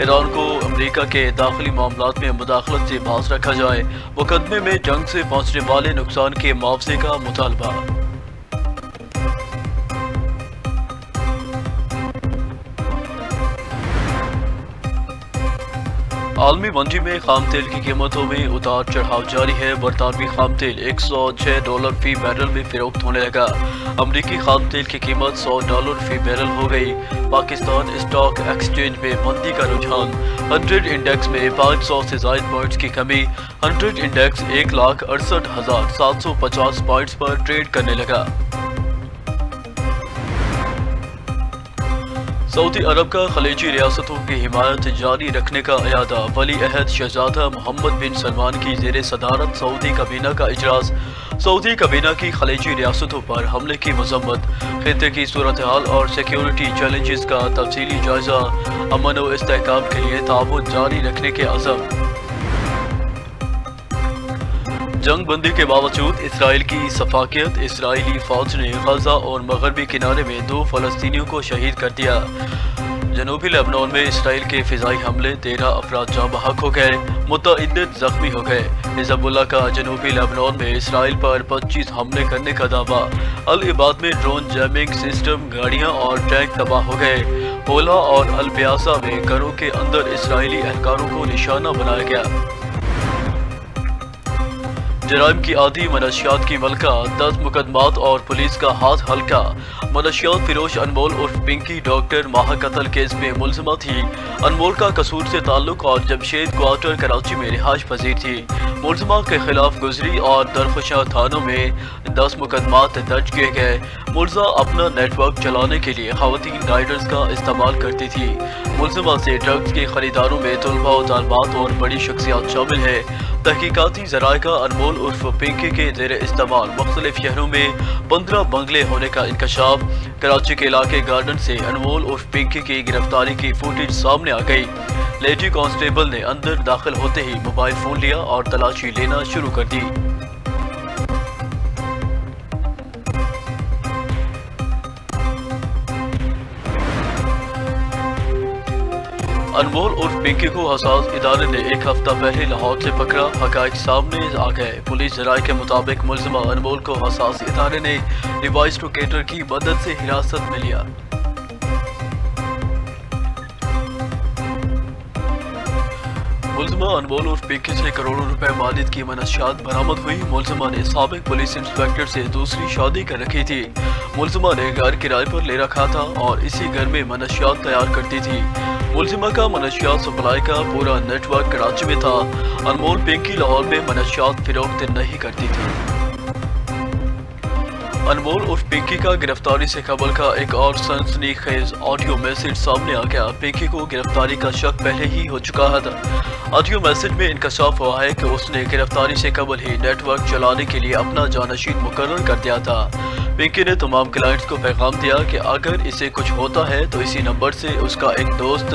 ایران کو امریکہ کے داخلی معاملات میں مداخلت سے باز رکھا جائے، مقدمے میں جنگ سے پہنچنے والے نقصان کے معاوضے کا مطالبہ۔ عالمی منڈی میں خام تیل کی قیمتوں میں اتار چڑھاؤ جاری ہے۔ برطانوی خام تیل $106 فی بیرل میں فروخت ہونے لگا۔ امریکی خام تیل کی قیمت $100 فی بیرل ہو گئی۔ پاکستان اسٹاک ایکسچینج میں مندی کا رجحان، 100 انڈیکس میں 500 سے زائد پوائنٹس کی کمی، 100 انڈیکس 1,68,750 پوائنٹس پر ٹریڈ کرنے لگا۔ سعودی عرب کا خلیجی ریاستوں کی حمایت جاری رکھنے کا اعادہ، ولی عہد شہزادہ محمد بن سلمان کی زیر صدارت سعودی کابینہ کا اجلاس۔ سعودی کابینہ کی خلیجی ریاستوں پر حملے کی مذمت، خطے کی صورتحال اور سیکیورٹی چیلنجز کا تفصیلی جائزہ، امن و استحکام کے لیے تعاون جاری رکھنے کے عزم۔ جنگ بندی کے باوجود اسرائیل کی شفاقت، اسرائیلی فوج نے غزہ اور مغربی کنارے میں 2 فلسطینیوں کو شہید کر دیا۔ جنوبی لبنان میں اسرائیل کے فضائی حملے، 13 افراد جاں بحق ہو گئے، متعدد زخمی ہو گئے۔ حزب اللہ کا جنوبی لبنان میں اسرائیل پر 25 حملے کرنے کا دعویٰ۔ العباد میں ڈرون جیمنگ سسٹم، گاڑیاں اور ٹینک تباہ ہو گئے۔ اولا اور البیاسا میں گھروں کے اندر اسرائیلی اہلکاروں کو نشانہ بنایا گیا۔ جرائم کی عادی منشیات کی ملکہ، 10 مقدمات اور پولیس کا ہاتھ ہلکا۔ منشیات فروش انمول عرف پنکی ڈاکٹر ماہ قتل کیس میں ملزمہ تھی۔ انمول کا قصور سے تعلق اور جمشید کوارٹر کراچی میں رہائش پذیر تھی۔ ملزمہ کے خلاف گزری اور درخشاں تھانوں میں 10 مقدمات درج کیے گئے۔ ملزمہ اپنا نیٹ ورک چلانے کے لیے خواتین رائڈرز کا استعمال کرتی تھی۔ ملزمہ سے ڈرگز کے خریداروں میں طلباء و طالبات اور بڑی شخصیات شامل ہیں۔ تحقیقاتی ذرائع کا انمول عرف پنکی کے زیر استعمال مختلف شہروں میں 15 بنگلے ہونے کا انکشاف۔ کراچی کے علاقے گارڈن سے انمول عرف پنکی کی گرفتاری کی فوٹیج سامنے آ گئی۔ لیڈی کانسٹیبل نے اندر داخل ہوتے ہی موبائل فون لیا اور تلاشی لینا شروع کر دی۔ انمول عرف پنکی کو حساس ادارے نے 1 ہفتہ پہلے لاہور سے پکڑا۔ حقائق سامنے آ گئے۔ پولیس ذرائع کے مطابق ملزمہ انمول کو حساس ادارے نے ڈیوائس لوکیٹر کی مدد سے حراست میں لیا۔ ملزمہ انمول عرف پنکی سے کروڑوں روپے مالیت کی منشیات برآمد ہوئی۔ ملزمہ نے سابق پولیس انسپکٹر سے دوسری شادی کر رکھی تھی۔ ملزمہ نے گھر کرائے پر لے رکھا تھا اور اسی گھر میں منشیات تیار کرتی تھی۔ ملزمہ کا منشیات سپلائی کا پورا نیٹ ورک کراچی میں تھا۔ انمول پنکی لاہور میں منشیات فروخت نہیں کرتی تھی۔ انمول عرف پنکی کا گرفتاری سے قبل کا ایک اور سنسنی خیز آڈیو میسج سامنے آ گیا۔ پنکی کو گرفتاری کا شک پہلے ہی ہو چکا تھا۔ آڈیو میسج میں انکشاف ہوا ہے کہ اس نے گرفتاری سے قبل ہی نیٹ ورک چلانے کے لیے اپنا جانشین مقرر کر دیا تھا۔ پنکی نے تمام کلائنٹس کو پیغام دیا کہ اگر اسے کچھ ہوتا ہے تو اسی نمبر سے اس کا ایک دوست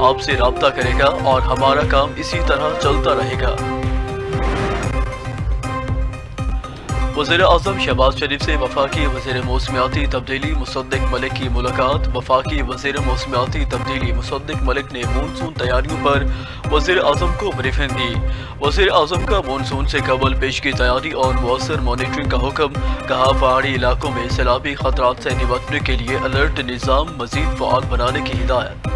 آپ سے رابطہ کرے گا اور ہمارا کام اسی طرح چلتا رہے گا۔ وزیر اعظم شہباز شریف سے وفاقی وزیر موسمیاتی تبدیلی مصدق ملک کی ملاقات۔ وفاقی وزیر موسمیاتی تبدیلی مصدق ملک نے مونسون تیاریوں پر وزیر اعظم کو بریفنگ دی۔ وزیر اعظم کا مونسون سے قبل پیش کی تیاری اور مؤثر مانیٹرنگ کا حکم، کہا پہاڑی علاقوں میں سیلابی خطرات سے نمٹنے کے لیے الرٹ نظام مزید فعال بنانے کی ہدایت۔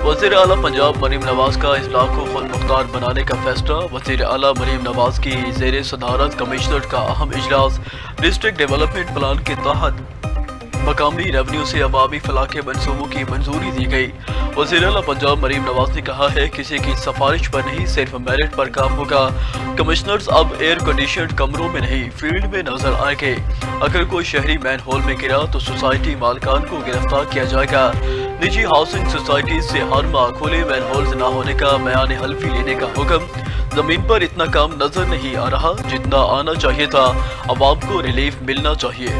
وزیر اعلیٰ پنجاب مریم نواز کا اضلاع کو خود مختار بنانے کا فیصلہ۔ وزیر اعلیٰ مریم نواز کی زیر صدارت کمشنر کا اہم اجلاس۔ ڈسٹرکٹ ڈیولپمنٹ پلان کے تحت مقامی ریونیو سے عوامی فلاح کے منصوبوں کی منظوری دی گئی۔ وزیر اعلیٰ پنجاب مریم نواز نے کہا ہے کسی کی سفارش پر نہیں، صرف میرٹ پر کام ہوگا۔ کمشنرز اب ایئر کنڈیشنڈ کمروں میں نہیں، فیلڈ میں نظر آئیں گے۔ اگر کوئی شہری مین ہول میں گرا تو سوسائٹی مالکان کو گرفتار کیا جائے گا۔ نجی ہاؤسنگ سوسائٹیز سے ہر ماہ کھلے مین ہولز نہ ہونے کا بیان حلفی لینے کا حکم۔ زمین پر اتنا کام نظر نہیں آ رہا جتنا آنا چاہیے تھا، عوام کو ریلیف ملنا چاہیے۔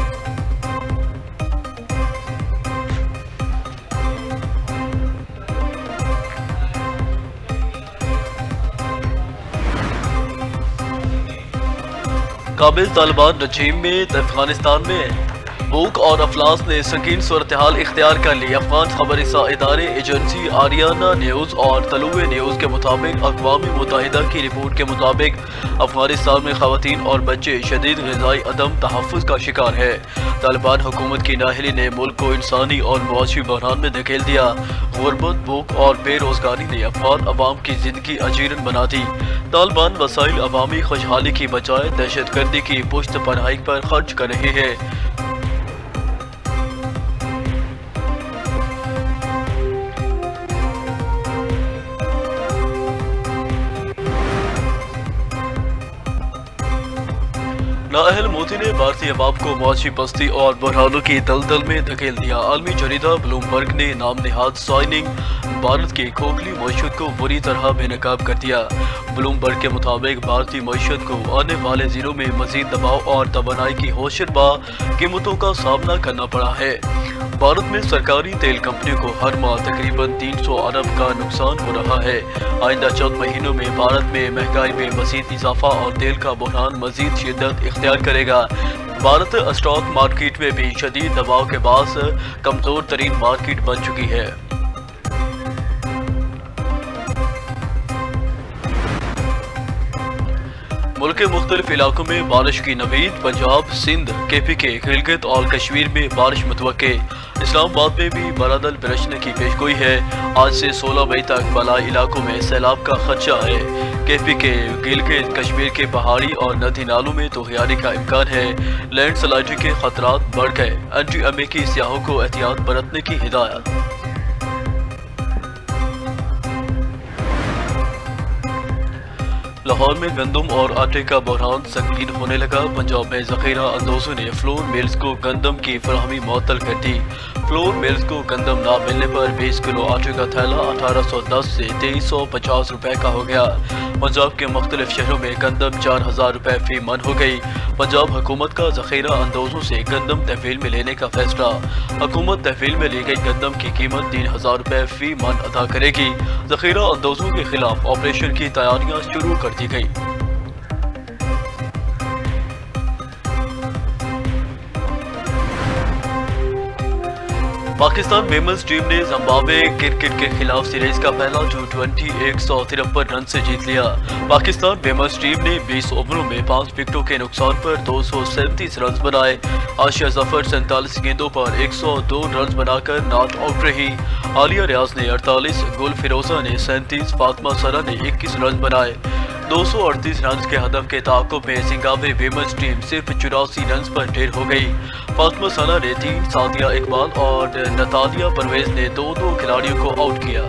قابل طالبان رجیم میں افغانستان میں بھوک اور افلاس نے سنگین صورتحال اختیار کر لی۔ افغان خبر رساں ادارے ایجنسی آریانا نیوز اور طلوع نیوز کے مطابق اقوام متحدہ کی رپورٹ کے مطابق افغانستان میں خواتین اور بچے شدید غذائی عدم تحفظ کا شکار ہے۔ طالبان حکومت کی نااہلی نے ملک کو انسانی اور معاشی بحران میں دھکیل دیا۔ غربت، بھوک اور بے روزگاری نے افغان عوام کی زندگی اجیرن بنا دی۔ طالبان وسائل عوامی خوشحالی کی بجائے دہشت گردی کی پشت پناہی پر خرچ کر رہے ہیں۔ نااہل مودی نے بھارتی عوام کو معاشی پستی اور بحرانوں کی دلدل میں دھکیل دیا۔ عالمی جریدہ بلومبرگ نے نام نہاد سائننگ بھارت کی کھوکھلی معیشت کو بری طرح بے نقاب کر دیا۔ بلومبرگ کے مطابق بھارتی معیشت کو آنے والے دنوں میں مزید دباؤ اور توانائی کی ہوشربا قیمتوں کا سامنا کرنا پڑا ہے۔ بھارت میں سرکاری تیل کمپنیوں کو ہر ماہ تقریباً 300 ارب کا نقصان ہو رہا ہے۔ آئندہ چند مہینوں میں بھارت میں مہنگائی میں مزید اضافہ اور تیل کا بحران مزید شدت اختیار کرے گا۔ بھارت اسٹاک مارکیٹ میں بھی شدید دباؤ کے باعث کمزور ترین مارکیٹ بن چکی ہے۔ ملک کے مختلف علاقوں میں بارش کی نوید۔ پنجاب، سندھ، KP کے گلگت اور کشمیر میں بارش متوقع۔ اسلام آباد میں بھی بارادل برسنے کی پیشگوئی ہے۔ آج سے 16 مئی تک بالائی علاقوں میں سیلاب کا خدشہ ہے۔ KP کے گلگت، کشمیر کے پہاڑی اور ندی نالوں میں طوفانی کا امکان ہے۔ لینڈ سلائڈنگ کے خطرات بڑھ گئے۔ NTMA کی سیاحوں کو احتیاط برتنے کی ہدایت۔ لاہور میں گندم اور آٹے کا بحران سنگین ہونے لگا۔ پنجاب میں ذخیرہ اندوزوں نے فلور میلز کو گندم کی فراہمی معطل کر دی۔ فلور میلز کو گندم نہ ملنے پر 20 کلو آٹے کا تھیلا 1810 سے 2350 روپے کا ہو گیا۔ پنجاب کے مختلف شہروں میں گندم 4000 روپے فی من ہو گئی۔ پنجاب حکومت کا ذخیرہ اندوزوں سے گندم تحویل میں لینے کا فیصلہ۔ حکومت تحویل میں لی گئی گندم کی قیمت 3000 روپے فی من ادا کرے گی۔ ذخیرہ اندوزوں کے خلاف آپریشن کی تیاریاں شروع کر دی گئی۔ پاکستان ویمنز ٹیم نے زمبابوے کرکٹ کے خلاف سیریز کا پہلا T20 153 رن سے جیت لیا۔ پاکستان ویمنز ٹیم نے 20 اووروں میں 5 وکٹوں کے نقصان پر 237 رنز بنائے۔ عاشیہ ظفر 47 گیندوں پر 102 رنز بنا کر ناٹ آؤٹ رہی۔ عالیہ ریاض نے 48، گل فیروزہ نے 37، فاطمہ سرا نے 21 رنز بنائے۔ 238 رنز کے ہدف کے تعاقب میں زمبابوے ویمنز ٹیم صرف 84 رنز پر ڈھیر ہو گئی۔ فاطمہ سنا نے 3، سعدیہ اقبال اور نتالیہ پرویز نے 2 کھلاڑیوں کو آؤٹ کیا۔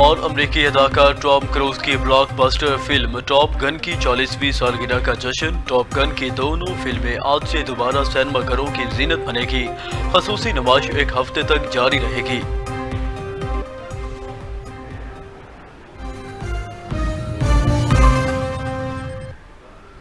اور امریکی اداکار ٹام کروز کی بلاک بسٹر فلم ٹاپ گن کی 40ویں سالگرہ کا جشن۔ ٹاپ گن کی دونوں فلمیں آج سے دوبارہ سینما گھروں کی زینت بنے گی۔ خصوصی نمائش ایک ہفتے تک جاری رہے گی۔